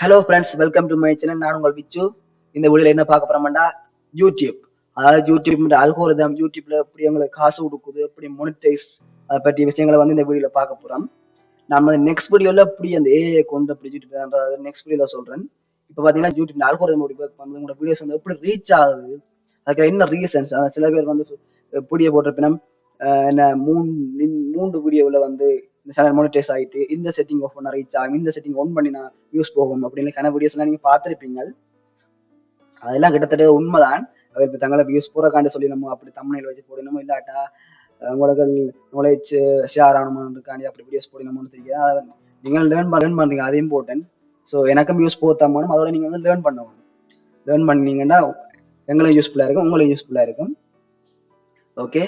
Hello friends, welcome to my channel. நான் உங்கள் விச்சு. இந்த வீடியோல என்ன பார்க்க போறோம்னா யூடியூப். அதாவது யூடியூப் அல்கோரிதம், யூடியூப்ல எப்படி உங்களுக்கு காசு கொடுக்குது, எப்படி மொனிடைஸ், அதை பற்றிய விஷயங்களை வந்து இந்த வீடியோல பார்க்க போறோம். நம்ம நெக்ஸ்ட் வீடியோல எப்படி அந்த ஏஐ கொண்டு அப்படி யூடியூப் நெக்ஸ்ட் வீடியோல சொல்றேன். இப்போ பாத்தீங்கன்னா யூடியூப் அல்கோரிதம் வந்து உங்களோட வீடியோஸ் வந்து எப்படி ரீச் ஆகுது, அதுக்கு என்ன ரீசன்ஸ். சில பேர் வந்து வீடியோ போட்டிருப்பினும் என்ன மூன்று வீடியோவில் வந்து இந்த சேனல் மோனிடைஸ் ஆகிட்டு இந்த செட்டிங் ஆஃப் பண்ண ரீச் ஆகும், இந்த செட்டிங் ஒன் பண்ணி நான் யூஸ் போகும் அப்படின்னு கன வீடியோஸ் எல்லாம் நீங்க பார்த்துருப்பீங்க. அதெல்லாம் கிட்டத்தட்ட உண்மைதான். இப்போ தங்களை வியூஸ் போறக்காண்டு சொல்லி நம்ம அப்படி தமிழில் வச்சு போடணுமோ இல்லாட்டா உங்களுக்கு நாலேஜ் ஷேர் ஆகணுமான்னு அப்படி வீடியோஸ் போடணுமோன்னு தெரியாது. நீங்கள் லேர்ன் பண்றீங்க, அது இம்பார்ட்டன்ட். ஸோ எனக்கும் வியூஸ் போத்தாமணும், அதோட நீங்க வந்து லேர்ன் பண்ணணும். லேர்ன் பண்ணீங்கன்னா எங்களும் யூஸ்ஃபுல்லா இருக்கும், உங்களுக்கு யூஸ்ஃபுல்லா இருக்கும். ஓகே,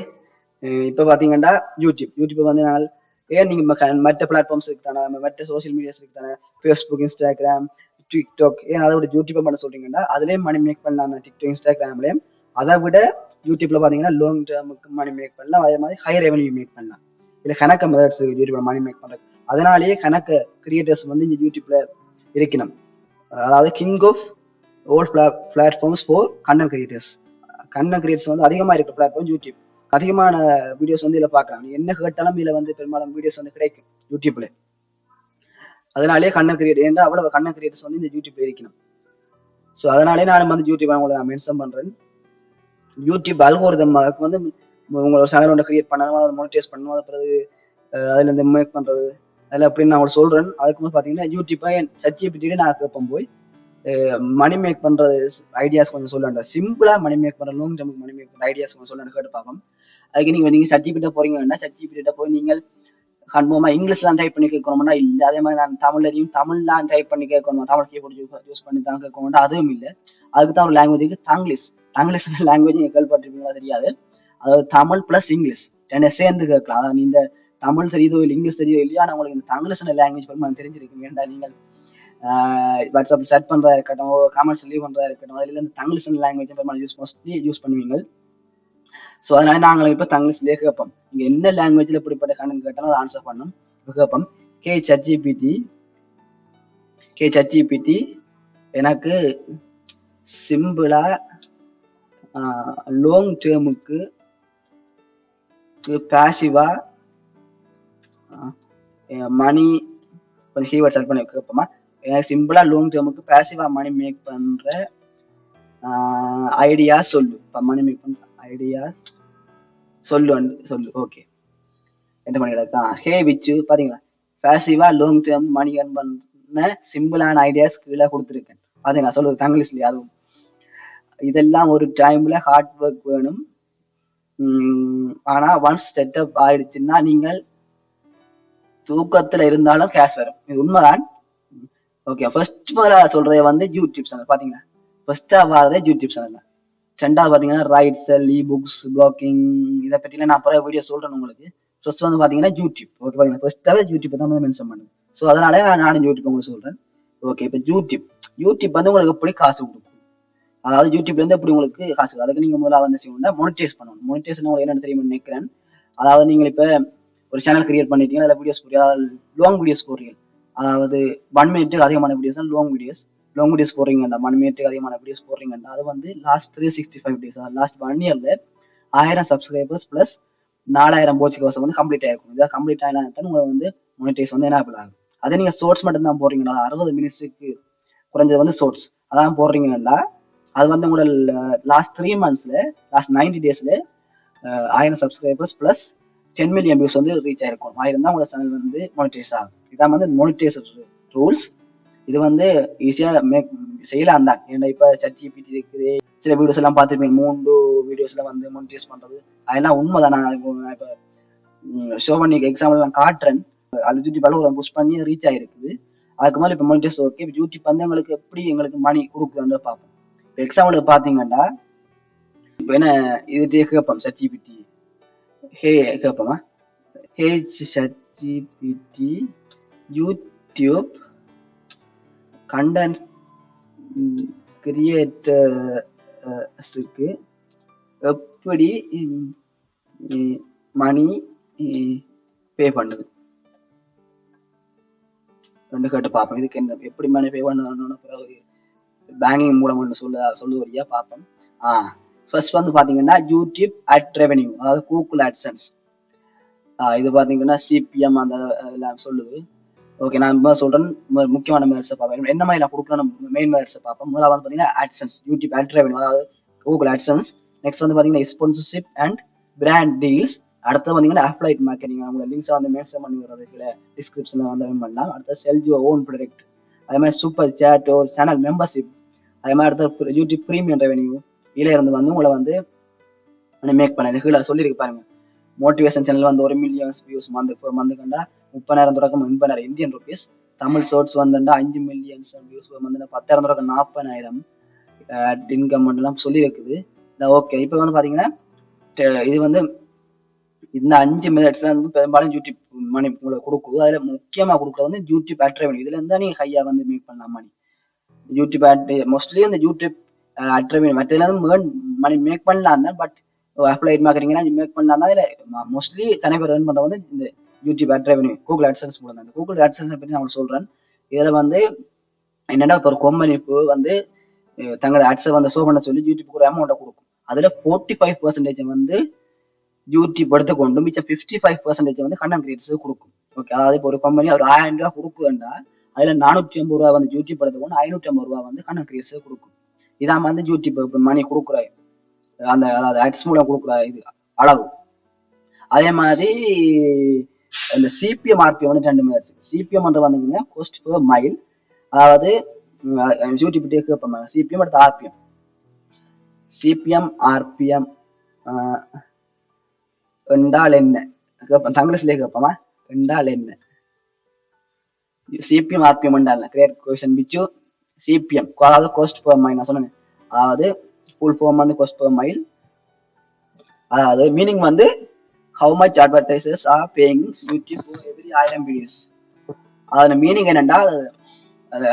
இப்போ பார்த்தீங்கன்னா யூடியூப் வந்து நாங்கள் ஏன் நீங்கள் மற்ற பிளாட்ஃபார்ம்ஸ் இருக்கு தானே, மற்ற சோசியல் மீடியாஸ் இருக்கு தானே, ஃபேஸ்புக், இன்ஸ்டாகிராம், டிக்டாக், ஏன் அதை விட யூடியூப்பை பண்ண சொல்றீங்கன்னா அதுலேயும் மணி மேக் பண்ணலாம். டிக்டாக், இன்ஸ்டாகிராம்லேயும் அதை விட யூடியூப்ல பார்த்தீங்கன்னா லாங் டேர்முக்கு மணி மேக் பண்ணலாம். அதே மாதிரி ஹை ரெவன்யூ மேக் பண்ணலாம். இல்லை கணக்கு மெத்தட்ஸ் யூடியூப்ல மணி மேக் பண்ணுறது. அதனாலேயே கணக்கு கிரியேட்டர்ஸ் வந்து இந்த யூடியூப்ல இருக்கணும். அதாவது king of all platforms for content creators. Content creators வந்து அதிகமாக இருக்க பிளாட்ஃபார்ம் யூடியூப். அதிகமான வீடியோஸ் வந்து இதில் பார்க்கலாம். நீ என்ன கேட்டாலும் இதில் வந்து பெரும்பாலும் வீடியோஸ் வந்து கிடைக்கும் யூடியூப்ல. அதனாலேயே கண்டென்ட் கிரியேட்டர் ஏன்னா அவ்வளவு கண்டென்ட் கிரியேட்டர்ஸ் வந்து இந்த யூடியூப்ல இருக்கணும். ஸோ அதனாலே நான் வந்து யூடியூப் உங்களை நான் மென்ஷன் பண்றேன். யூடியூப் அல்கோரிதம் வந்து உங்களோட சேனல் ஒன்று கிரியேட் பண்ணணும், அதை மோனிடைஸ் பண்ணணும், அது பிறகு அதுல இருந்து மேக் பண்றது அதில் அப்படின்னு நான் உங்களுக்கு சொல்றேன். அதுக்கு வந்து பார்த்தீங்கன்னா யூடியூப்பை ChatGPT நான் கேட்போம் போய் மணி மேக் பண்றது ஐடியாஸ் கொஞ்சம் சொல்லണ്ട. சிம்பிளா மணி மேக் பண்ற லாங் டேர்முக்கு மணி மேக் பண்ற ஐடியாஸ் கொஞ்சம் சொல்லணும் கேட்டு பார்ப்போம். அதுக்கு நீங்க ChatGPT போறீங்கன்னா ChatGPT போய் நீங்கள் கன்ஃபார்மா இங்கிலீஷ்லாம் டைப் பண்ணி கேட்கணும்னா இல்ல. அதே மாதிரி நான் தமிழ்லாம் டைப் பண்ணி கேட்கணும், தமிழ் கீபோர்டு யூஸ் பண்ணி தான் கேட்கணும், அதுவும் இல்லை. அதுக்கு தான் ஒரு லாங்குவேஜ் இருக்கு, தங்கிலீஷ். தங்கிலீஷ் லாங்குவேஜ் நீங்க கேள்விப்பட்டிருப்பீங்களா தெரியாது. அதாவது தமிழ் பிளஸ் இங்கிலீஷ் ரெண்டு சேர்ந்து கேட்கலாம். அதாவது நீங்க தமிழ் தெரியுதோ இல்லை இங்கிலீஷ் தெரியுதோ இல்லையா, ஆனால் உங்களுக்கு இந்த தங்கிலீஷ் லாங்குவேஜ் பற்றி தெரிஞ்சிருக்கீங்க. ஏன்டா நீங்கள் வாட்ஸ்அப் செட் பண்றதா இருக்கட்டும், காமெண்ட்ஸ் லீவ் பண்றதா இருக்கட்டும், அதுல இருந்து தங்கிலீஷ் லாங்குவேஜ் மோஸ்ட்லி யூஸ் பண்ணுவீங்க. ஸோ அதனால நாங்கள் இப்போ தங்கிலீஷ்லேயே கேட்போம். நீங்க என்ன லாங்குவேஜ்ல இப்படிப்பட்ட கண்டென்ட் கேட்டாலும் அதை ஆன்சர் பண்ணணும். கேட்போம் ChatGPT எனக்கு சிம்பிளா லாங் டேர்முக்கு பேசிவா மணி கொஞ்சம் கீவேர்ட் செட் பண்ணி கேட்போமா. எனக்கு சிம்பிளா லாங் டேர்முக்கு பேசிவா மணி மேக் பண்ற ஐடியாஸ் சொல்லு. மணி மேக் பண்ற ஐடியாஸ் சொல்லு. ஓகே, என்ன பண்ணிக்கலாம். ஹே விச்சு பாத்தீங்களா, பேசிவா லாங் டேர்ம் மணி ஏர்ன் பண்ண சிம்பிளான ஐடியாஸ் கீழே கொடுத்துருக்கேன். பாத்தீங்களா, சொல்லுது தங்கிலீஷ்லயே. அதுவும் இதெல்லாம் ஒரு டைம்ல ஹார்ட் ஒர்க் வேணும். ஆனா ஒன்ஸ் செட்டப் ஆயிடுச்சுன்னா நீங்கள் தூக்கத்துல இருந்தாலும் கேஷ் வரும். இது உண்மைதான். ஓகே, ஃபர்ஸ்ட் முதல்ல சொல்றது வந்து யூடியூப் சேனல். பாத்தீங்களா, ஃபர்ஸ்டா வரதே யூடியூப் சேனல். ரெண்டாவது பாத்தீங்கன்னா ரைட்ஸ், இ புக்ஸ், பிளாக்கிங், இதை பற்றிலாம் நான் அப்புறம் வீடியோ சொல்றேன் உங்களுக்கு. ஃபர்ஸ்ட் வந்து பாத்தீங்கன்னா யூடியூப். ஓகே, பாத்தீங்கன்னா ஃபர்ஸ்டாவே யூடியூப் தான் மென்ஷன் பண்ணுங்க. ஸோ அதனால நானும் யூடியூப் உங்களுக்கு சொல்றேன். ஓகே, இப்போ யூடியூப் வந்து உங்களுக்கு எப்படி காசு கொடுக்கும், அதாவது யூடியூப்ல இருந்து எப்படி உங்களுக்கு காசு கொடுக்கும், அதுக்கு நீங்க முதல்ல வந்து செய்யணும்னா மோனிடைஸ் பண்ணணும். மோனிடைஸ் உங்களுக்கு என்ன தெரியுமா நினைக்கிறேன். அதாவது நீங்க இப்ப ஒரு சேனல் கிரியேட் பண்ணிட்டீங்க, அதில் வீடியோஸ் போடுறீங்க, லாங் வீடியோஸ் போடுறீங்க. அதாவது 1 மினிட்டுக்கு அதிகமான வீடியோஸ் தான் லாங் வீடியோஸ் போடுறீங்கன்னா, 1 மினிட்டுக்கு அதிகமான வீடியோஸ் போடுறீங்கன்னா அது வந்து லாஸ்ட் 365 டேஸ், லாஸ்ட் 1 இயர்ல 1000 சப்ஸ்கிரைபர்ஸ் பிளஸ் 4000 வாட்ச் ஹவர்ஸ் வந்து கம்ப்ளீட் ஆயிருக்கும். இதை கம்ப்ளீட் ஆகினா உங்களுக்கு வந்து மோனிடைஸ் வந்து என்ன ஆகும். அதே நீங்க ஷோர்ட்ஸ் மட்டும் தான் போடுறீங்கன்னா, 60 மினிட்ஸுக்கு குறைஞ்சது வந்து ஷோர்ட்ஸ் அதான் போடுறீங்கன்னா, அது வந்து உங்களோட லாஸ்ட் 3 மந்த்ஸ்ல, லாஸ்ட் 90 டேஸ்ல 1000 சப்ஸ்கிரைபர்ஸ் பிளஸ் 10 மில்லியன் வியூஸ் வந்து ரீச் ஆயிருக்கும். 1000 தான் உங்களோட சேனல் வந்து மோனிடைஸ் ஆகும். இதான் வந்து மோனிடைஸ் ரூல்ஸ். இது வந்து ஈஸியா செய்யலாம் தான். ஏன்னா இப்ப ChatGPT இருக்குது, சில வீடியோஸ் எல்லாம் பார்த்துருப்பீங்க, 3 வீடியோஸ்ல வந்து மோனிடைஸ் பண்றது. அதெல்லாம் உண்மைதான். நான் இப்ப ஷோ பண்ணி எக்ஸாம்பிள் நான் காட்டுறேன். அது யூடியூப் அளவு புஷ் பண்ணி ரீச் ஆயிருக்குது. அதுக்கு மேலே இப்போ மோனிடைஸ். ஓகே, யூடியூப் வந்து எங்களுக்கு மணி கொடுக்குதுன்னு பார்ப்போம். இப்போ எக்ஸாம்பிள் பாத்தீங்கன்னா இப்போ என்ன இது கேட்போம் ChatGPT. ஹே கேட்போமா, ஹே ChatGPT யூடியூப் கண்டென்ட் கிரியேட்டர்ஸுக்கு எப்படி மணி பே பண்ணுது. ரெண்டு கேட்டு பார்ப்போம். இதுக்கு என்ன எப்படி மணி பே பண்ணணும்னு பிறகு பேங்கிங் மூலம் சொல்லுவரியா பார்ப்போம். ஃபர்ஸ்ட் வந்து பாத்தீங்கன்னா யூடியூப் அட் ரெவென்யூ, அதாவது கூகுள் ஆட்சன்ஸ். இது பாத்தீங்கன்னா சிபிஎம் அந்த எல்லாம் சொல்லுது. ஓகே, நான் சொல்றேன் முக்கியமான மெத்தட்ஸ் பார்ப்போம். என்ன மாதிரி நான் கொடுக்கணும் மெயின் மெத்தட்ஸ் பார்ப்போம். முதல்ல வந்து பாத்தீங்கன்னா ஆட்சன்ஸ், யூடியூப் அட் ரெவென்யூ, அதாவது கூகுள் ஆட்சன்ஸ். நெக்ஸ்ட் வந்து பாத்தீங்கன்னா ஸ்பான்சர்ஷிப் அண்ட் பிராண்ட் டீல்ஸ். அடுத்து பாத்தீங்கன்னா அப்ளைட் மார்க்கெட்டிங், அவங்க லிங்க்ஸ் வந்து மென்ஷன் பண்ணி வர்றதுக்குள்ள டிஸ்கிரிப்ஷன்ல வந்து பண்ணலாம். அடுத்து செல் யுவர் ஓன் ப்ராடக்ட், அதே மாதிரி சூப்பர் சேட் ஒரு சேனல் மெம்பர்ஷிப், அதே மாதிரி அடுத்த யூடியூப் பிரீமியம் ரெவென்யூ. இதுல இருந்து வந்து உங்களை வந்து மேக் பண்ண கீழே சொல்லியிருக்கு பாருங்க. மோட்டிவேஷன் சேனல் வந்து 1 மில்லியன் வியூஸ் மந்த் கண்டா 30,000 தொடக்கம் 80,000 இந்தியன் ருபீஸ். தமிழ் ஷோர்ட்ஸ் வந்துட்டா 5 மில்லியன் வியூஸ் வந்து 10,000 தொடக்கம் 40,000 இன்கம் எல்லாம் சொல்லி இருக்குது. ஓகே, இப்போ வந்து பாத்தீங்கன்னா இது வந்து இந்த 5 மினிட்ஸ்ல வந்து பெரும்பாலும் யூடியூப் மணி உங்களுக்கு கொடுக்குது. அதுல முக்கியமா கொடுக்குறது வந்து யூடியூப் அட் ரெவென்யூ. இதுல இருந்தா நீங்க ஹையா வந்து மேக் பண்ணலாம் மணி. யூடியூப் அட் மோஸ்ட்லி இந்த யூடியூப் அட் ரெவென்யூ மற்ற மணி மேக் பண்ணலாம் தான். பட் அப்ளைட் மார்க்கெட்டிங்லாம் மேக் பண்ணலாம். இதுல மோஸ்ட்லி தனி பேர் ஏர்ன் பண்றது வந்து இந்த யூடியூப் அட் ரெவென்யூ கூகுள் ஆட்சன்ஸ் மூலம் தான். கூகுள் ஆட்சன்ஸ் பத்தி நான் சொல்றேன். இதுல வந்து என்னன்னா ஒரு கம்பெனி வந்து தங்களோட ஆட்ஸை வந்து ஷோ பண்ண சொல்லி யூடியூப் ஒரு அமௌண்ட்டை கொடுக்கும். அதுல 45% வந்து யூடியூப் எடுத்துக்கொண்டு மிச்சம் 55% வந்து கண்டென்ட் கிரியேட்டர்ஸ் கொடுக்கும். ஓகே, அதாவது இப்போ ஒரு கம்பெனி ஒரு 1000 ரூபாய் கொடுக்குதுன்னா அதுல 450 ரூபா வந்து யூடியூப் எடுத்துக்கொண்டு 550 ரூபா வந்து கண்டென்ட் கிரியேட்டர்ஸ் கொடுக்கும். இதான் வந்து யூடியூப் மணி கொடுக்குற அந்த அதாவது ஆட்ஸ் மூலம் கொடுக்குற இது அளவு. அதே மாதிரி இந்த சிபிஎம் ஆர்பிஎம் வந்து 2 மாதிரி. சிபிஎம் வந்து கோஸ்ட் பெர் மைல், அதாவது யூடியூப் கேட்பாங்க சிபிஎம் அடுத்து ஆர்பிஎம். சிபிஎம் ஆர்பிஎம் என்றால் என்ன கேட்பேன், தங்கிலீஷ்லயே கேட்போமா என்றால் என்ன? சிபிஎம் ஆர்பிஎம் என்றால் கிரேட் கொஸ்டின் விச் சிபிஎம், அதாவது கோஸ்ட் பெர் மைல் நான் சொன்னேன். அதாவது ஃபுல் ஃபார்ம் வந்து கோஸ்ட் பெர் மைல், அதாவது மீனிங் வந்து how much advertisers are paying YouTube every 1000 views. அதோட மீனிங் என்னன்னா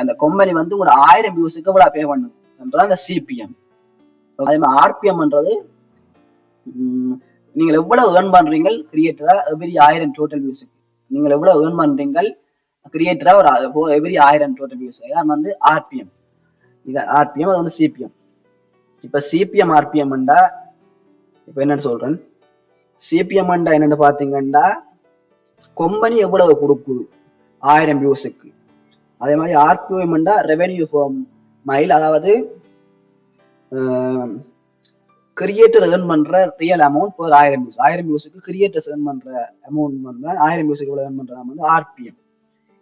அந்த கம்பெனி வந்து உங்களோட 1000 வியூஸுக்கு இவ்வளவு பே பண்ணும் என்றதான் அந்த சிபிஎம். அதே மாதிரி ஆர்பிஎம்ன்றது நீங்கள் எவ்வளவு ஏர்ன் பண்றீங்க கிரியேட்டரா எவ்ரி 1000 டோட்டல் வியூஸுக்கு. நீங்கள் எவ்வளவு ஏர்ன் பண்றீங்க கிரியேட்டரா ஒரு எவ்ரி 1000 டோட்டல் வியூஸ், இதான் வந்து ஆர்பிஎம். இது ஆர்பிஎம், அது வந்து சிபிஎம். இப்ப சிபிஎம் ஆர்பிஎம் இப்ப என்னன்னு சொல்றேன். சிபிஎம் என்னன்னு பாத்தீங்கன்னா கம்பெனி எவ்வளவு கொடுக்குது 1000 வியூஸுக்கு. அதே மாதிரி ஆர்பிஎம் ரெவென்யூ ஃபார் மைல், அதாவது கிரியேட்டர் ஏர்ன் பண்ற ரியல் அமௌண்ட் ஒரு 1000 வியூஸ். 1000 வியூஸுக்கு கிரியேட்டர்ஸ் ஏர்ன் பண்ற அமௌண்ட் வந்து 1000 வியூஸுக்கு எவ்வளவு ஏர்ன் பண்ற வந்து ஆர்பிஎம்.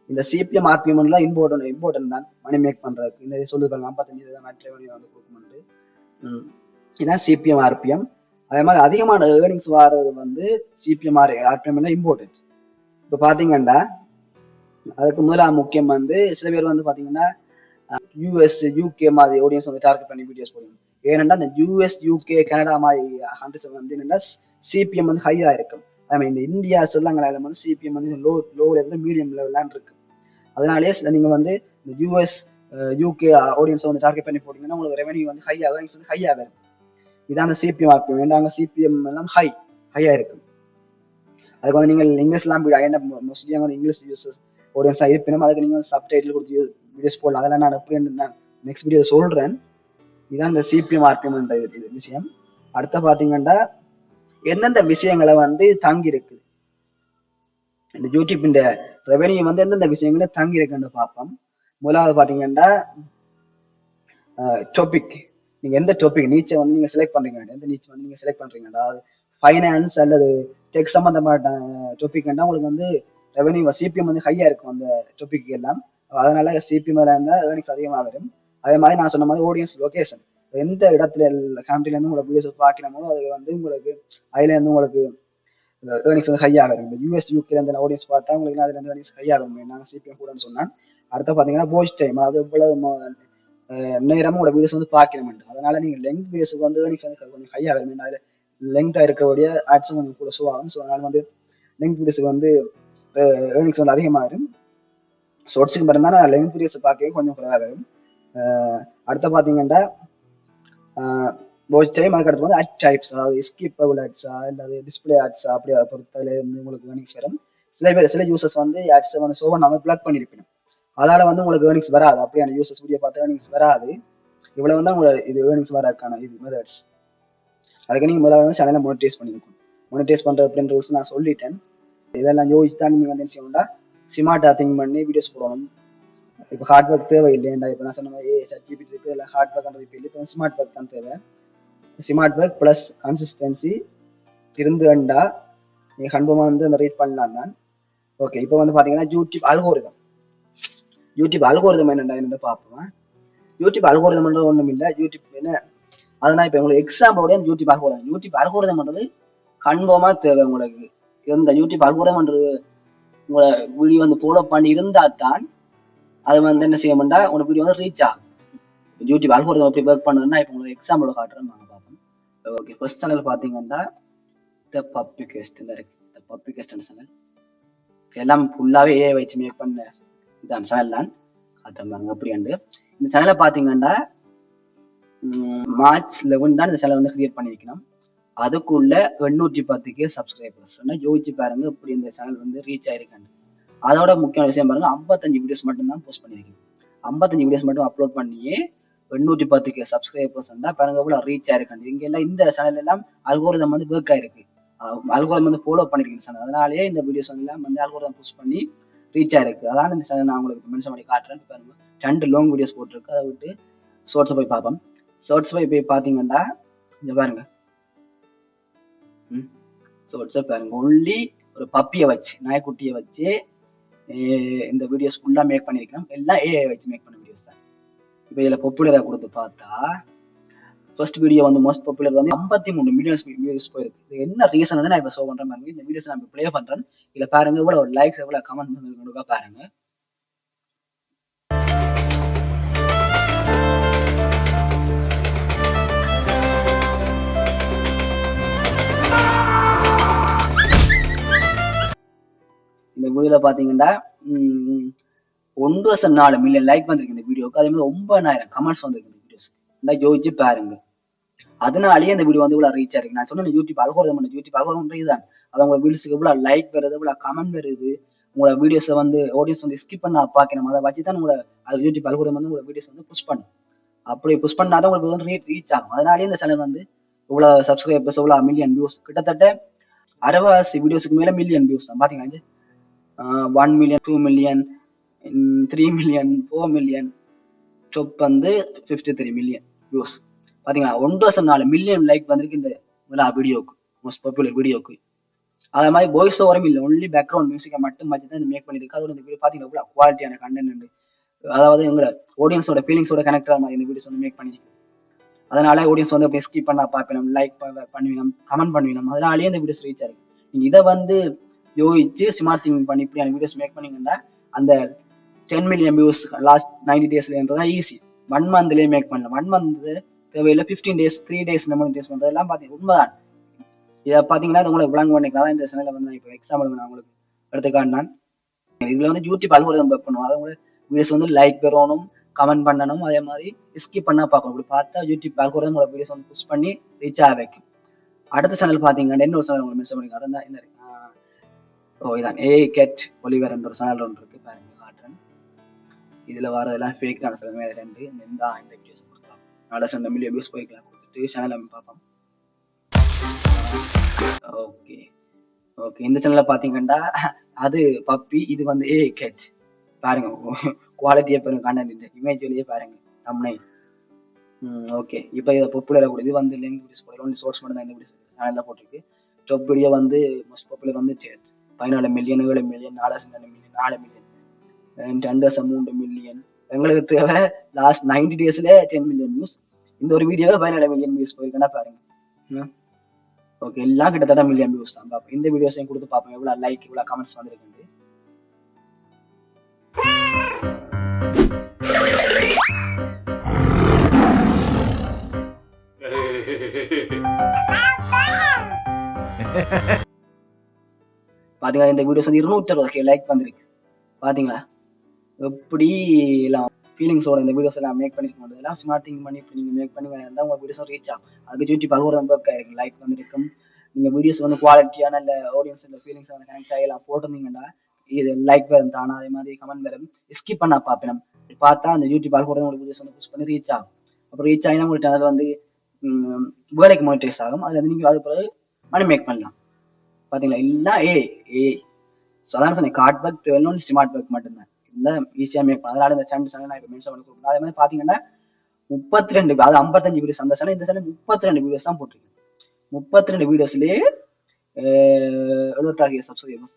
இந்த சிபிஎம் ஆர்பிஎம் இம்பார்ட்டன்ட் தான் மணி மேக் பண்றதுக்கு. இந்த சொல்லுது 55% மேட் ரெவென்யூ வந்து கொடுக்கும். இதான் சிபிஎம் ஆர்பிஎம். அதே மாதிரி அதிகமான ஏர்னிங்ஸ் வர்றது வந்து சிபிஎம் ஆர்பிஎம் இம்பார்ட்டன்ட். இப்ப பாத்தீங்கன்னா அதுக்கு முதலாக முக்கியம் வந்து சில பேர் வந்து பாத்தீங்கன்னா யூஎஸ் யூகே மாதிரி ஆடியன்ஸ் வந்து டார்கெட் பண்ணி வீடியோஸ் போடுவாங்க. ஏன்னா அந்த யூஎஸ் யூகே கனடா மாதிரி கண்ட்ரிஸ் வந்து என்னன்னா சிபிஎம் வந்து ஹையா இருக்கும். இந்த இந்தியா ஸ்ரீலங்கால வந்து சிபிஎம் வந்து லோ லெவல் மீடியம் லெவல்லாம் இருக்கு. அதனாலே நீங்க வந்து இந்த யூஎஸ் யூகே ஆடியன்ஸ் வந்து டார்கெட் பண்ணி போட்டீங்கன்னா உங்களுக்கு ரெவென்யூ வந்து ஹையா வந்து ஹையா வரும். இதான் அந்த சிபிஎம் ஆர்பிஎம். ஏன்னா சிபிஎம் எல்லாம் ஹையா இருக்கு. அதுக்கு வந்து நீங்கள் இங்கிலீஷ்லாம் என்ன மோஸ்ட்லி வந்து இங்கிலீஷ் யூஸஸ் ஆடியன்ஸ் இருப்பினும் அதுக்கு நீங்க சப்டைட்டில் கொடுத்து வீடியோஸ் போடலாம். அதெல்லாம் நான் எப்படி நான் நெக்ஸ்ட் வீடியோ சொல்றேன். இதான் இந்த சிபிஎம் ஆர்பிஎம் என்ற விஷயம். அடுத்த பாத்தீங்கன்னா எந்தெந்த விஷயங்களை வந்து தங்கி இருக்கு இந்த யூடியூப் இந்த ரெவென்யூ வந்து எந்தெந்த விஷயங்களை தங்கி இருக்குன்னு பார்ப்போம். முதலாவது பாத்தீங்கன்னா டாபிக். நீங்க எந்த டாபிக் நீச்சை வந்து நீங்க செலக்ட் பண்றீங்க, எந்த நீச்சை வந்து நீங்க செலக்ட் பண்றீங்க, அதாவது ஃபைனான்ஸ் அல்லது டெக் சம்பந்தமான டாபிக்னா உங்களுக்கு வந்து ரெவென்யூ சிபிஎம் வந்து ஹையா இருக்கும் அந்த டாபிக் எல்லாம். அதனால சிபிஎம் இருந்தா ஏர்னிங்ஸ் அதிகமாக வரும். அதே மாதிரி நான் சொன்ன மாதிரி ஆடியன்ஸ் லொகேஷன், எந்த இடத்துல கண்ட்ரில இருந்து உங்களுக்கு வீடியோஸ் பார்க்கணுமோ அது வந்து உங்களுக்கு அதுல இருந்து உங்களுக்கு ஏர்னிங்ஸ் வந்து ஹையா வரும். இந்த யூஎஸ் யூகே அந்த ஆடியன்ஸ் பார்த்தா உங்களுக்கு அதுல இருந்து ஏர்னிங்ஸ் ஹையா வரும். நாங்கள் சிபிஎம் கூடன்னு சொன்னேன். அடுத்த பாத்தீங்கன்னா வாட்ச் டைம், அது இவ்வளவு நேரமும் உங்களோட வீடியோஸ் வந்து பார்க்கணும். அதனால நீங்க லெங்க் வீடியோஸ்க்கு வந்து ஏர்னிங்ஸ் வந்து கொஞ்சம் ஹையா வரும். அதுல லெங்க்தா இருக்கக்கூடிய ஆட்ஸும் கொஞ்சம் கூட ஷோ ஆகும். ஸோ அதனால வந்து லெங்க் வீடியோஸ்க்கு வந்து ஏர்னிங்ஸ் வந்து அதிகமாக வரும். ஷார்ட்ஸுக்கு பார்த்தீங்கன்னா லெங்க் வீடியோஸ் பார்க்கவே கொஞ்சம் குறைவாக வரும். அடுத்த பார்த்தீங்கன்னா வாட்ச் டைம், அதுக்கு அடுத்து வந்து ஆட் டைப்ஸ், அதாவது ஸ்கிப்பபிள் ஆட்ஸா இல்லை டிஸ்பிளே ஆட்ஸா அப்படி பொறுத்தவரை உங்களுக்கு ஏர்னிங்ஸ் வரும். சில யூசர்ஸ் வந்து ஆட்ஸை வந்து ஷோ பண்ணாமல் பிளாக் பண்ணியிருப்பேன். அதால வந்து உங்களுக்கு ஏர்னிங்ஸ் வராது. அப்படியான யூசர்ஸ் வீடியோ பார்த்து ஏர்னிங்ஸ் வராது. இவ்வளவு வந்து உங்களுக்கு இது ஏர்னிங்ஸ் வரதுக்கான இது மெத்தட்ஸ். அதுக்கு நீங்க முதல்ல வந்து சேனலை மோனிடைஸ் பண்ணிருக்கணும். மோனிடைஸ் பண்றது அப்படின்ற ரூல்ஸ் நான் சொல்லிட்டேன். இதெல்லாம் யோசிச்சு தான் நீங்க வந்து என்ன செய்யணும்னா ஸ்மார்ட்டா திங்க் பண்ணி வீடியோஸ் போடணும். இப்போ ஹார்ட் ஒர்க் தேவையில்லைண்டா. இப்போ நான் சொன்ன மாதிரி ChatGPT இருக்கு, இல்லை ஹார்ட் ஒர்க் இப்போ இல்லை. இப்போ ஸ்மார்ட் ஒர்க் தான் தேவை. ஸ்மார்ட் ஒர்க் பிளஸ் கன்சிஸ்டன்சி இருந்துண்டா நீங்க கன்ஃபார்மா வந்து அந்த ரீட் பண்ணலாம் தான். ஓகே, இப்போ வந்து பாத்தீங்கன்னா யூடியூப் அல்கோரிதம். யூடியூப் அல்கோரிதம் என்னன்னு பார்ப்போம். யூடியூப் அல்கோரிதம்ன்றது ஒன்றும் இல்லை. யூடியூப் என்ன அதனால் இப்போ உங்களுக்கு எக்ஸாம்பிளோட யூடியூப் அல்கோரிதம். யூடியூப் அல்கோரிதம்ன்றது கன்ஃபார்மா தேவை உங்களுக்கு. இந்த யூடியூப் அல்கோரிதம்ன்றது உங்களை வீடியோ வந்து ஃபாலோ பண்ணி இருந்தா தான் அது வந்து என்ன செய்ய மாட்டா உங்களுக்கு வீடியோ வந்து ரீச் ஆகும். யூடியூப் அல்கோரிதம் எப்படி ஒர்க் பண்ணுதுன்னா இப்போ உங்களுக்கு எக்ஸாம்பிளோட காட்டுறேன் நாங்கள் பார்ப்போம். ஓகே, ஃபர்ஸ்ட் சேனல் பார்த்தீங்கன்னா த பப்ளிகேஸ்ட் இருக்கு. த பப்ளிகேஸ்ட் சேனல் எல்லாம் ஃபுல்லாகவே ஏஐ வச்சு மேக் பண்ண இதான் சேனல் தான் காட்டுறாங்க. அப்படின்ட்டு இந்த சேனலை பார்த்தீங்கன்னா March 11 தான் இந்த சேனல் வந்து கிரியேட் பண்ணியிருக்கணும். அதுக்குள்ள 810K சப்ஸ்கிரைபர்ஸ். யோசிச்சு பாருங்க இப்படி இந்த சேனல் வந்து ரீச் ஆயிருக்காங்க. அதோட முக்கியமான விஷயம் பாருங்க, 55 வீடியோஸ் மட்டும் தான் போஸ்ட் பண்ணியிருக்கேன். 55 வீடியோஸ் மட்டும் அப்லோட் பண்ணியே 810K சப்ஸ்கிரைபர்ஸ் வந்தா பாருங்க எவ்வளவு ரீச் ஆயிருக்காங்க. இங்க எல்லாம் இந்த சேனல் எல்லாம் அல்கோரிதம் வந்து ஒர்க் ஆயிருக்கு. அல்கோரிதம் வந்து ஃபாலோ பண்ணிருக்கேன் சேனல். அதனாலேயே இந்த வீடியோஸ் எல்லாம் வந்து அல்கோரிதம் புஷ் பண்ணி ரீச் ஆயிருக்கு. அதான் இந்த சேனல் நான் உங்களுக்கு மென்ஷன் பண்ணி காட்டுறேன். பாருங்க 2 லாங் வீடியோஸ் போட்டிருக்கு. அதை விட்டு ஷார்ட்ஸ் போய் பார்ப்போம். ஷார்ட்ஸ் போய் பாத்தீங்கன்னா இங்க பாருங்க. ஷார்ட்ஸ் பாருங்க, ஒன்லி ஒரு பப்பியை வச்சு நாய்க்குட்டியை வச்சு இந்த வீடியோஸ் ஃபுல்லா மேக் பண்ணிருக்கேன். எல்லாம் ஏஐ வச்சு மேக் பண்ண வீடியோஸ் தான். இப்போ இதுல பாப்புலரா கொடுத்து பார்த்தா ஃபர்ஸ்ட் வீடியோ வந்து மோஸ்ட் பாப்புலர் வந்து 53 மில்லியன் வியூஸ் போயிருக்கு. இது என்ன ரீசன் நான் இப்போ ஷோ பண்றேன் பாருங்க. இந்த வீடியோஸ் நான் ப்ளே பண்றேன். இதுல பாருங்க எவ்வளவு லைக்ஸ் எவ்வளவு கமெண்ட் பண்ணிருக்கா பாருங்க. இந்த வீடியோல பாத்தீங்கன்னா 1.4 மில்லியன் லைக் வந்திருக்கு இந்த வீடியோக்கு. அதே மாதிரி 9,000 கமெண்ட்ஸ் வந்திருக்கு இந்த வீடியோஸ். இந்த யோசிச்சு பாருங்க. அதனாலேயே இந்த வீடியோ வந்து இவ்வளவு ரீச் ஆயிருக்கு. நான் சொன்ன யூடியூப் அல்கோரிதம் இதுதான். அது உங்க வீடியோஸ்க்கு எவ்வளவு லைக் வருது, எவ்வளவு கமெண்ட் வருது, உங்களோட வீடியோஸ்ல வந்து ஆடியன்ஸ் வந்து ஸ்கிப் பண்ண பாக்கணும். அதை வச்சு தான் உங்களோட யூடியூப் அல்கோரிதம் வந்து உங்களோட வீடியோஸ் வந்து புஷ் பண்ணும். அப்படி புஷ் பண்ணாதான் உங்களுக்கு வந்து ரீச் ஆகும். அதனாலேயே இந்த சேனல் வந்து இவ்வளவு சப்ஸ்கிரைபர்ஸ், இவ்வளவு மில்லியன் வியூஸ், கிட்டத்தட்ட 60 வீடியோஸ்க்கு மேல மில்லியன் வியூஸ் தான் பாத்தீங்கன்னா. 1 million, 2 million, 3 million, 4 million, top வந்து 53 மில்லியன் வியூஸ். பாத்தீங்கன்னா 1.4 மில்லியன் லைக் வந்திருக்கு இந்த வீடியோக்கு, மோஸ்ட் பாப்புலர் வீடியோக்கு. அதே மாதிரி வாய்ஸ் ஓவரும் இல்லை, ஒன்லி பேக்ரவுண்ட் மியூசிக்கை மட்டும் வச்சு தான் மேக் பண்ணிருக்கு. அதோட இந்த வீடியோ பாத்தீங்கன்னா குவாலிட்டியான கண்டென்ட், அதாவது எங்களோட ஆடியன்ஸோட ஃபீலிங்ஸோட கனெக்ட் ஆகிற மாதிரி இந்த வீடியோஸ் வந்து மேக் பண்ணிருக்கு. அதனால ஆடியன்ஸ் வந்து அப்படி ஸ்கிப் பண்ணா பார்க்கணும், லைக் பண்ணுவீங்க, கமெண்ட் பண்ணுவீங்க. அதனாலேயே இந்த வீடியோஸ் ரீச் ஆயிருக்கு. நீங்க இதை வந்து யோசிச்சு ஸ்மார்ட் திங்க் பண்ணி இப்படியான வீடியோஸ் மேக் பண்ணீங்கன்னா அந்த 10 மில்லியன் வியூஸ் லாஸ்ட் 90 டேஸ்ல ஈஸி. 1 மந்த்லயே மேக் பண்ணலாம். 1 மந்த் தேவையில்லை, 15 டேஸ், 3 டேஸ் மெமோனிடைஸ் பண்றதெல்லாம் பாத்தீங்கன்னா உண்மைதான். இதை பாத்தீங்கன்னா உங்களுக்கு விளங்க பண்ணிக்கலாம். இந்த சேனல்ல வந்து இப்போ எக்ஸாம்பிள் நான் உங்களுக்கு எடுத்துக்காட்டினான். இதுல வந்து யூடியூப் அல்கோரிதம் ஒர்க் பண்ணுவோம். அதாவது வீடியோஸ் வந்து லைக் வரணும், கமெண்ட் பண்ணணும், அதே மாதிரி ஸ்கிப் பண்ணா பார்க்கணும். இப்படி பார்த்தா யூடியூப் அல்கோரிதம் உங்களோட வீடியோஸ் வந்து புஷ் பண்ணி ரீச் ஆக வைக்கும். அடுத்த சேனல் பாத்தீங்கன்னா இன்னொரு சேனல் உங்களுக்கு மென்ஷன் பண்ணி அதான் இந்த இதான் ஏஐ கேட் ஒலிவர் என்ற சேனல் ஒன்று இருக்கு. பாருங்க காட்டுறேன். இதுல வரதெல்லாம் ஃபேக் தான். சில பேர் ரெண்டு இந்த வீடியோஸ் கொடுக்கலாம். நல்ல சேர்ந்த மில்லியன் வியூஸ் போய்க்கலாம். கொடுத்துட்டு சேனல் நம்ம பார்ப்போம். ஓகே ஓகே, இந்த சேனல்ல பாத்தீங்கன்னா அது பப்பி, இது வந்து ஏஐ கேட். பாருங்க குவாலிட்டியை பாருங்க, கண்டென்ட் இந்த இமேஜ் வெளியே பாருங்க, தம்ப்நெயில். ஓகே, இப்போ இதை பாப்புலரா கூட இது வந்து லிங்க் வீடியோஸ் போடல, ஒன்லி சோர்ஸ் மட்டும் தான் இந்த வீடியோஸ் சேனல்ல போட்டிருக்கு. டாப் வீடியோ வந்து மோஸ்ட் பாப்புலர் வந்து 14 million, 7 million, 4 million, 4 million, 2.3 million. எங்களுக்கு தேவை லாஸ்ட் 90 டேஸ்ல 10 மில்லியன் வியூஸ். இந்த ஒரு வீடியோல 14 மில்லியன் வியூஸ் போயிருக்குன்னா பாருங்க. ஓகே, எல்லாம் கிட்டத்தட்ட மில்லியன் வியூஸ் தான். பார்ப்போம் இந்த வீடியோஸையும் கொடுத்து பார்ப்போம் எவ்வளவு லைக், எவ்வளவு கமெண்ட்ஸ் வந்துருக்கு. பாத்தீங்களா, இந்த வீடியோஸ் வந்து 260K லைக் வந்திருக்கு. பாத்தீங்களா எப்படி எல்லாம் ஃபீலிங்ஸோட இந்த வீடியோஸ் எல்லாம் மேக் பண்ணிருக்கோம். இதெல்லாம் ஸ்மார்ட் திங்க் பண்ணி இப்போ நீங்க மேக் பண்ணி இருந்தால் உங்க வீடியோஸ் ரீச் ஆகும். அதுக்கு யூடியூப் அல்கோரிதம் ஒர்க் ஆயிருக்கும், லைக் வந்திருக்கும். நீங்க வீடியோஸ் வந்து குவாலிட்டியான இல்லை ஆடியன்ஸ் இல்லை ஃபீலிங்ஸ் வந்து கனெக்ட் ஆகலாம் போட்டிருந்தீங்கன்னா இது லைக் வரும் தானா, அதே மாதிரி கமெண்ட் வரும். ஸ்கிப் பண்ணா பார்ப்பேன். பார்த்தா அந்த யூடியூப் அல்கோரிதம் உங்களுக்கு வீடியோஸ் வந்து புஷ் பண்ணி ரீச் ஆகும். அப்புறம் ரீச் ஆகினா உங்களுக்கு சேனல் வந்து வேலைக்கு மானிட்டைஸ் ஆகும். அதுல நீங்க அது பிறகு மணி மேக் பண்ணலாம். பாத்தீங்களா? எல்லாம் ஏ ஸோ அதான் சொன்னேன், கார்ட் ஒர்க் தேவையில்லை, ஸ்மார்ட் ஒர்க் மட்டும்தான். இந்த ஈஸியா மேக் பண்ணலாம். அதனால இந்த சேனல் நான் இப்போ மென்ஷன் பண்ணி கொடுக்குறேன். அதே மாதிரி பாத்தீங்கன்னா 32 அது 55 வீடியோஸ் அந்த சேனல், இந்த சேனல் 32 வீடியோஸ் தான் போட்டிருக்கேன். 32 வீடியோஸ்லயே 76 சப்ஸ்கிரைபர்ஸ்.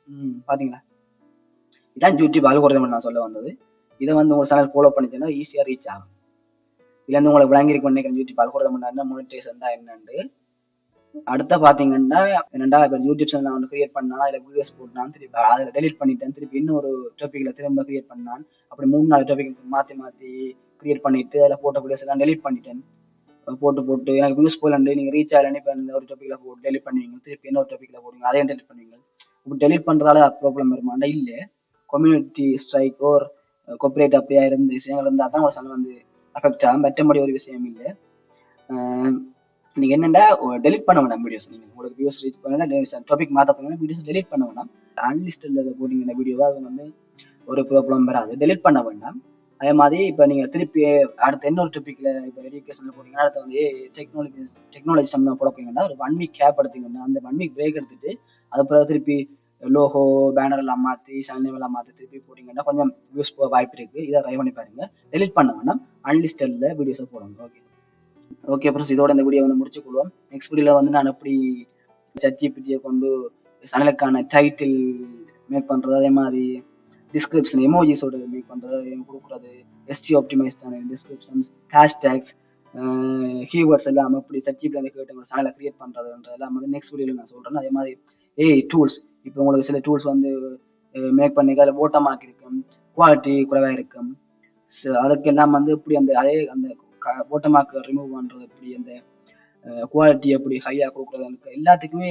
பாத்தீங்களா? இதான் யூடியூப் அல்கோரிதம் நான் சொல்ல வந்தது. இதை வந்து உங்க சேனல் ஃபாலோ பண்ணிச்சுன்னா ஈஸியா ரீச் ஆகும். இதுல இருந்து உங்களுக்கு விளங்கிருக்கும் நினைக்கிறேன் யூடியூப் அல்கோரிதம் என்ன, மோனிடைசேஷன் தான் என்னன்னு. அடுத்த பாத்தீங்கன்னா என்னடா இப்ப யூடியூப் சேனல் ஒன்று கிரியேட் பண்ணா, அதுல வீடியோஸ் போட்டான், திருப்பி அதில் டெலிட் பண்ணிட்டேன், திருப்பி இன்னொரு டாபிக்ல திரும்ப கிரியேட் பண்ணான், அப்படி 3-4 டாபிக் மாத்தி மாத்தி கிரியேட் பண்ணிட்டு அதில் போட்ட வீடியோஸ் எல்லாம் டெலிட் பண்ணிட்டேன். போட்டு எனக்கு வியூஸ் போயிலண்டு நீங்க ரீச் ஆகலன்னு இப்ப ஒரு டாபிக்ல போட்டு டெலிட் பண்ணுவீங்க, திருப்பி இன்னொரு டாபிக்ல போடுவீங்க, அதையும் டெலிட் பண்ணுவீங்க. இப்போ டெலிட் பண்றதால ப்ராப்ளம் வருமாண்டா? இல்ல, கம்யூனிட்டி ஸ்ட்ரைக் ஓர் காப்பிரைட் அப்படியா இருந்த விஷயங்கள் இருந்தா தான் ஒரு சேனல் வந்து அஃபெக்ட் ஆகும். மற்றபடி ஒரு விஷயம் இல்லை. நீங்க என்னன்னா டெலிட் பண்ண வேண்டாம் வீடியோஸ். நீங்க உங்களுக்கு வியூஸ் ரீச் பண்ணா டாபிக் மாத்த போனா வீடியோஸ் டெலிட் பண்ண வேண்டாம். அன்லிஸ்டட்ல போட்டீங்கன்னா வீடியோவா அது வந்து ஒரு ப்ராப்ளம் வராது. டெலிட் பண்ண வேண்டாம். அதே மாதிரி இப்ப நீங்க திருப்பி அடுத்த இன்னொரு டாபிக்ல இப்ப எஜுகேஷன்ல போட்டீங்கன்னா அடுத்து வந்து டெக்னாலஜி சம்பந்தமா போட போறீங்கன்னா ஒரு 1 வீக் கேப் எடுத்தீங்கன்னா அந்த 1 வீக் பிரேக் எடுத்துட்டு அதுக்கப்புறம் திருப்பி லோகோ பேனர் எல்லாம் மாத்தி சேனல் எல்லாம் மாத்தி திருப்பி போட்டீங்கன்னா கொஞ்சம் வியூஸ் போக வாய்ப்பு இருக்கு. இதை ட்ரை பண்ணி பாருங்க. டெலிட் பண்ண வேண்டாம், அன்லிஸ்டட்ல வீடியோஸை போடுங்க. ஓகே ஓகே ஃப்ரெண்ட்ஸ், இதோட இந்த வீடியோ வந்து முடிச்சுக்கொள்வோம். நெக்ஸ்ட் வீடியோல வந்து நான் எப்படி ChatGPT கொண்டு சேனலுக்கான டைட்டில் மேக் பண்றது, அதே மாதிரி டிஸ்கிரிப்ஷன் எமோஜிஸோட மேக் பண்றது, கொடுக்குறது, SEO optimise descriptions, hashtags, keywords எல்லாம் எப்படி ChatGPT கேட்டு உங்க சேனலை கிரியேட் பண்றதுன்றதெல்லாம் வந்து நெக்ஸ்ட் வீடியோல நான் சொல்றேன். அதே மாதிரி டூல்ஸ், இப்போ உங்களுக்கு சில டூல்ஸ் வந்து மேக் பண்ணி அதில் ஓட்டமாக்கி இருக்கும், குவாலிட்டி குறைவா இருக்கும். அதுக்கெல்லாம் வந்து இப்படி அந்த அதே அந்த ஓட்டமாக்க ரிமூவ் பண்றது எப்படி, அந்த குவாலிட்டி எப்படி ஹையா கொடுக்குறது, எல்லாத்துக்குமே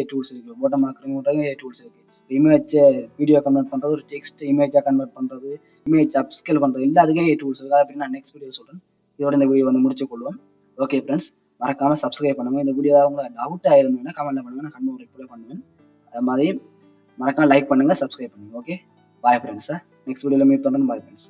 டூல்ஸ் இருக்கு. ஓட்டமாக்க ரிமூவ் பண்றது டூல்ஸ் இருக்கு. இமேஜ் வீடியோ கன்வெர்ட் பண்றது, ஒரு டெக்ஸ்ட் இமேஜா கன்வெர்ட் பண்றது, இமேஜ் அப்ஸ்கேல் பண்றது, எல்லாத்துக்கும் டூல்ஸ் இருக்கு. அதை பற்றி நான் நெக்ஸ்ட் வீடியோ சொல்றேன். இதோட இந்த வீடியோ வந்து முடிச்சு கொள்வோம். ஓகே ஃப்ரெண்ட்ஸ், மறக்காம சப்ஸ்கிரைப் பண்ணுங்க. இந்த வீடியோ உங்க டவுட் ஆயிருந்தீங்கன்னா கமெண்ட்ல பண்ணுங்க, நான் கண்டிப்பா ரிப்ளை பண்ணுவேன். அது மாதிரி மறக்காம லைக் பண்ணுங்க, சப்ஸ்கிரைப் பண்ணுங்க. Okay, bye friends. நெக்ஸ்ட் வீடியோல மீட் பண்றேன். Bye friends.